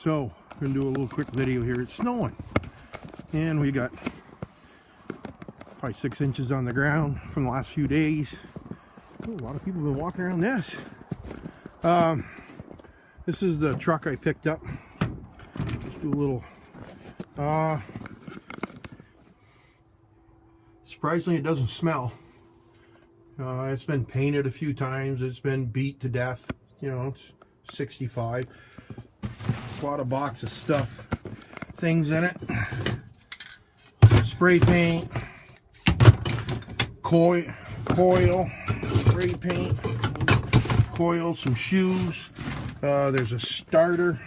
So I'm gonna do a little quick video here. It's snowing, and we got probably 6 inches on the ground from the last few days. Ooh, a lot of people have been walking around this. This is the truck I picked up. Just do a little. Surprisingly, it doesn't smell. It's been painted a few times. It's been beat to death. You know, it's 65. Bought a box of stuff, things in it. Spray paint, coil, spray paint, coil, some shoes. There's a starter.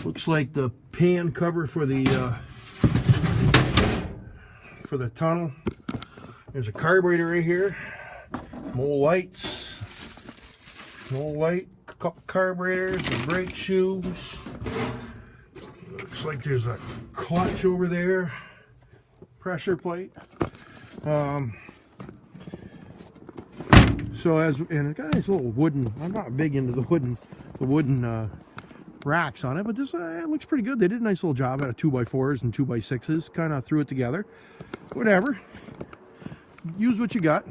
Looks like the pan cover for the tunnel. There's a carburetor right here. More lights. More light. Couple carburetors and brake shoes. Looks like there's a clutch over there. Pressure plate. So and it's got these little wooden. I'm not big into the wooden racks on it, but this it looks pretty good. They did a nice little job out of 2x4s and 2x6s. Kind of threw it together. Whatever. Use what you got.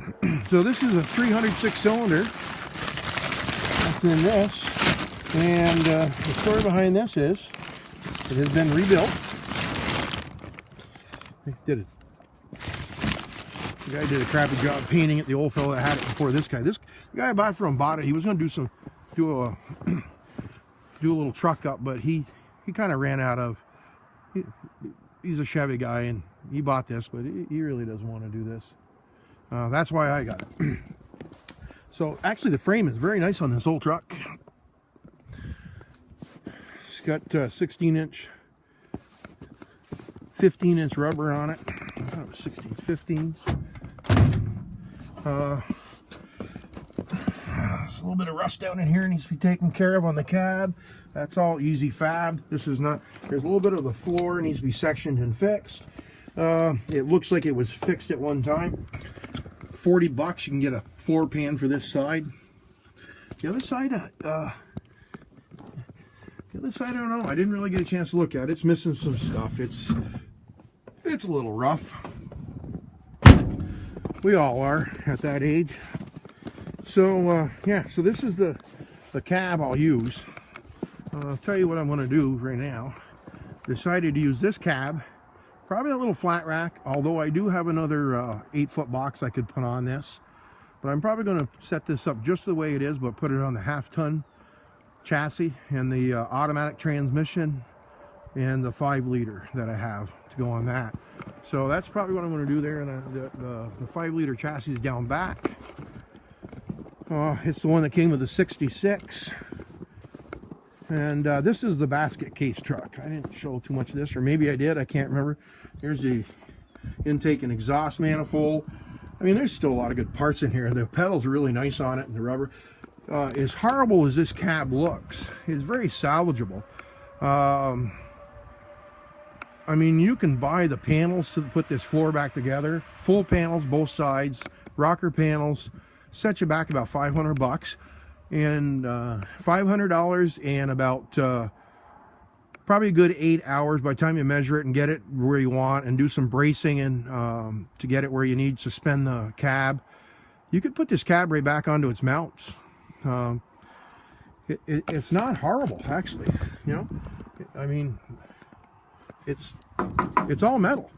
So this is a 306 cylinder. That's in this. And the story behind this is it has been rebuilt. They did it. The guy did a crappy job painting it. The old fellow that had it before this guy. The guy I bought from bought it. He was going to do a little truck up, but he kind of ran out of. He's a Chevy guy, and he bought this, but he really doesn't want to do this. That's why I got it. So actually, the frame is very nice on this old truck. It's got 16-inch, 15-inch rubber on it. I thought it was 16, 15. There's a little bit of rust down in here needs to be taken care of on the cab. That's all easy fab. This is not. There's a little bit of the floor needs to be sectioned and fixed. It looks like it was fixed at one time. $40 you can get a floor pan for this side. The other side, I don't know. I didn't really get a chance to look at it. It's missing some stuff. It's a little rough. We all are at that age. So yeah. So this is the cab I'll use. I'll tell you what I'm going to do right now. Decided to use this cab. Probably a little flat rack, although I do have another 8-foot box I could put on this. But I'm probably going to set this up just the way it is, but put it on the half-ton chassis and the automatic transmission and the 5-liter that I have to go on that. So that's probably what I'm going to do there. And the 5-liter chassis is down back. It's the one that came with the 66. And this is the basket case truck. I didn't show too much of this, or maybe I did. I can't remember. Here's the intake and exhaust manifold. I mean, there's still a lot of good parts in here. The pedals are really nice on it, and the rubber. As horrible as this cab looks, it's very salvageable. I mean, you can buy the panels to put this floor back together. Full panels, both sides, rocker panels. Set you back about $500. And $500 and about probably a good 8 hours by the time you measure it and get it where you want and do some bracing and to get it where you need to suspend the cab. You could put this cab right back onto its mounts. It's not horrible, actually. You know, I mean, it's all metal.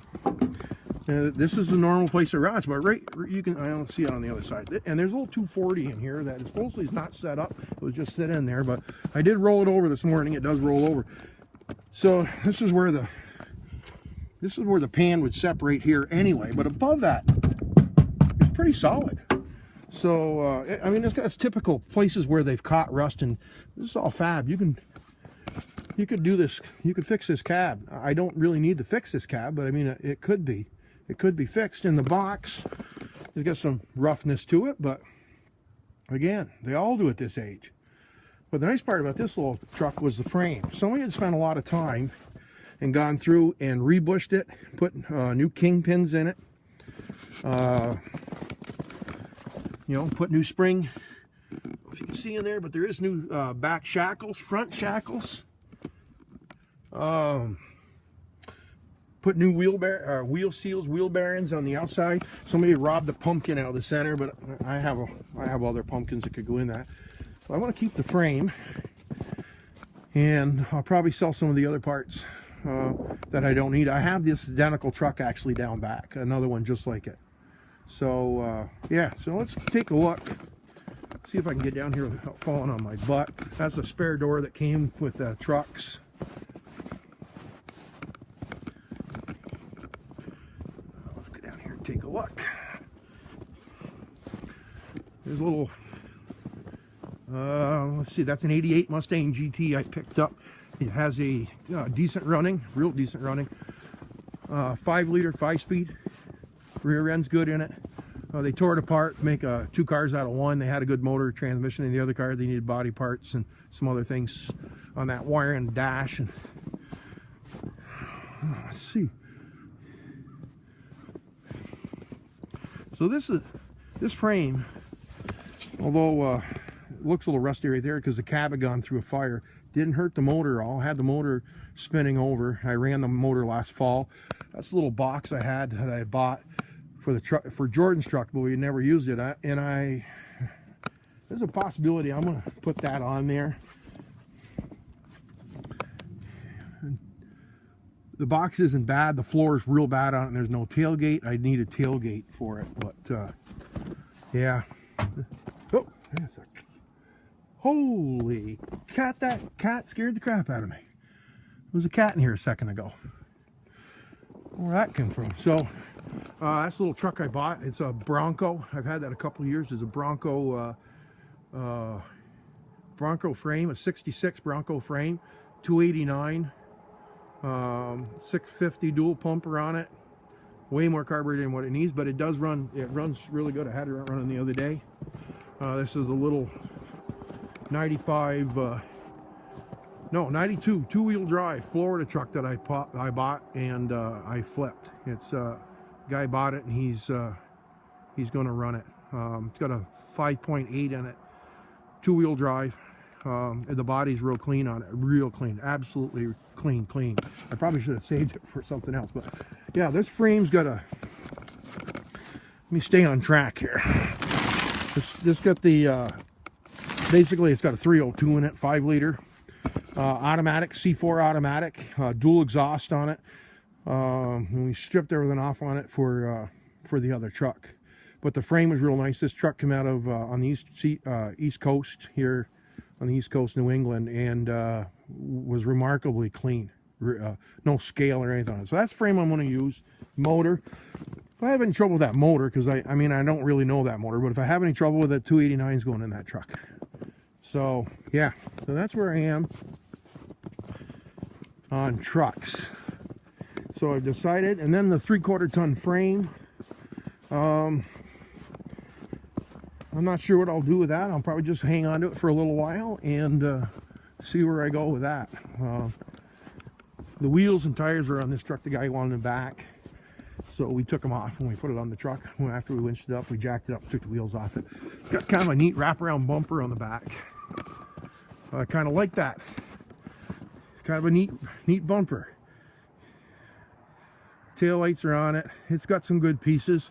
This is the normal place it runs, but right, you can, I don't see it on the other side. And there's a little 240 in here that supposedly is not set up. It was just set in there, but I did roll it over this morning. It does roll over. So this is where the pan would separate here anyway, but above that, it's pretty solid. So, I mean, it's typical places where they've caught rust, and this is all fab. You could do this, you could fix this cab. I don't really need to fix this cab, but I mean, it could be. It could be fixed in the box. It's got some roughness to it, but again, they all do at this age. But the nice part about this little truck was the frame. Somebody had spent a lot of time and gone through and rebushed it, put new kingpins in it, you know, put new spring. I don't know if you can see in there, but there is new back shackles, front shackles. Put new wheel seals, wheel bearings on the outside. Somebody robbed a pumpkin out of the center, but I have other pumpkins that could go in that. So I want to keep the frame, and I'll probably sell some of the other parts that I don't need. I have this identical truck actually down back, another one just like it. So yeah, so let's take a look. See if I can get down here without falling on my butt. That's a spare door that came with the trucks. Let's go down here and take a look. There's a little, let's see, that's an 88 Mustang GT I picked up. It has a decent running, real decent running. 5-liter, 5-speed. Rear end's good in it. They tore it apart to make 2 cars out of one. They had a good motor transmission in the other car. They needed body parts and some other things on that wire and dash. And let's see. So this frame, although it looks a little rusty right there because the cab had gone through a fire, didn't hurt the motor at all. Had the motor spinning over. I ran the motor last fall. That's a little box I had that I bought for the truck, for Jordan's truck, but we never used it. There's a possibility I'm going to put that on there. The box isn't bad. The floor is real bad on it, and there's no tailgate. I need a tailgate for it, but yeah. Oh, there's a, holy cat! That cat scared the crap out of me. There was a cat in here a second ago. Where that came from? So that's a little truck I bought. It's a Bronco. I've had that a couple of years. It's a Bronco Bronco frame, a 66 Bronco frame, 289, 650 dual pumper on it. Way more carburetor than what it needs, but it does run. It runs really good. I had it running the other day. This is a little 92 two-wheel drive Florida truck that I bought and I flipped. It's guy bought it and he's going to run it. It's got a 5.8 in it, two-wheel drive. The body's real clean on it, real clean, absolutely clean. I probably should have saved it for something else, but yeah, this frame's got a. Let me stay on track here. This got the basically it's got a 302 in it, 5-liter. Automatic, C4 automatic, dual exhaust on it. And we stripped everything off on it for the other truck. But the frame was real nice. This truck came out of on the East Coast here, on the East Coast, New England, and was remarkably clean. No scale or anything on it. So that's the frame I'm going to use. Motor. If I have any trouble with that motor, because I mean I don't really know that motor, but if I have any trouble with it, 289 is going in that truck. So yeah, so that's where I am on trucks. So I've decided, and then the 3/4 ton frame. I'm not sure what I'll do with that. I'll probably just hang on to it for a little while and see where I go with that. The wheels and tires are on this truck. The guy wanted them back, so we took them off when we put it on the truck. After we winched it up, we jacked it up, took the wheels off it. It's got kind of a neat wraparound bumper on the back. I kind of like that. Kind of a neat bumper. Tail lights are on it. It's got some good pieces.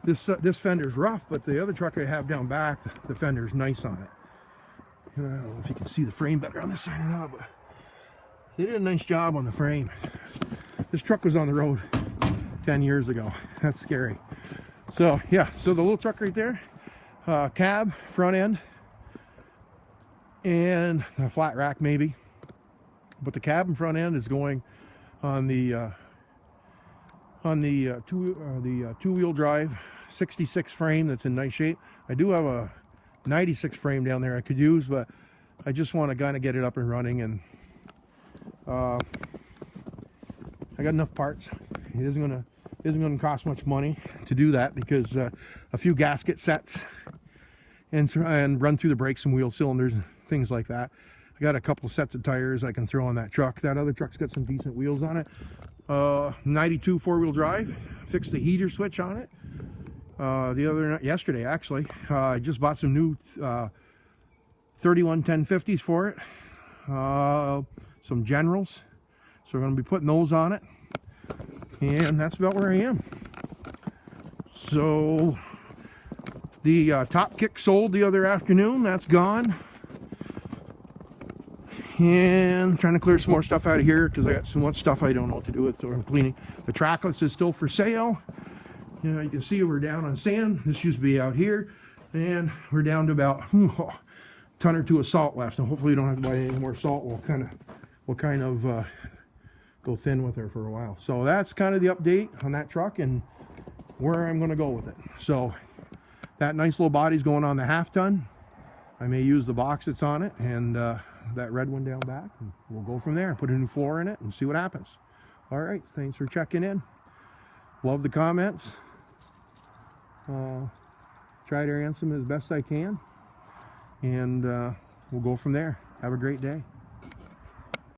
This fender's rough, but the other truck I have down back, the fender's nice on it. And I don't know if you can see the frame better on this side or not, but they did a nice job on the frame. This truck was on the road 10 years ago. That's scary. So yeah, so the little truck right there, cab, front end, and a flat rack maybe. But the cab and front end is going on the two-wheel drive 66 frame that's in nice shape. I do have a 96 frame down there I could use, but I just want to kind of get it up and running, and I got enough parts. It isn't gonna cost much money to do that, because a few gasket sets and run through the brakes and wheel cylinders and things like that. I got a couple of sets of tires I can throw on that truck. That other truck's got some decent wheels on it. 92 4-wheel drive. Fixed the heater switch on it. Yesterday actually. I just bought some new 31 1050s for it. Some Generals. So we're going to be putting those on it. And that's about where I am. So the top kick sold the other afternoon. That's gone. And I'm trying to clear some more stuff out of here because I got so much stuff I don't know what to do with, so I'm cleaning. The trackless is still for sale. You know, you can see we're down on sand. This used to be out here, and we're down to about a ton or two of salt left. And hopefully, we don't have to buy any more salt. We'll kind of go thin with her for a while. So that's kind of the update on that truck and where I'm going to go with it. So that nice little body's going on the 1/2 ton. I may use the box that's on it and that red one down back, and we'll go from there. Put a new floor in it and see what happens. All right, thanks for checking in. Love the comments. Try to answer them as best I can, and we'll go from there. Have a great day.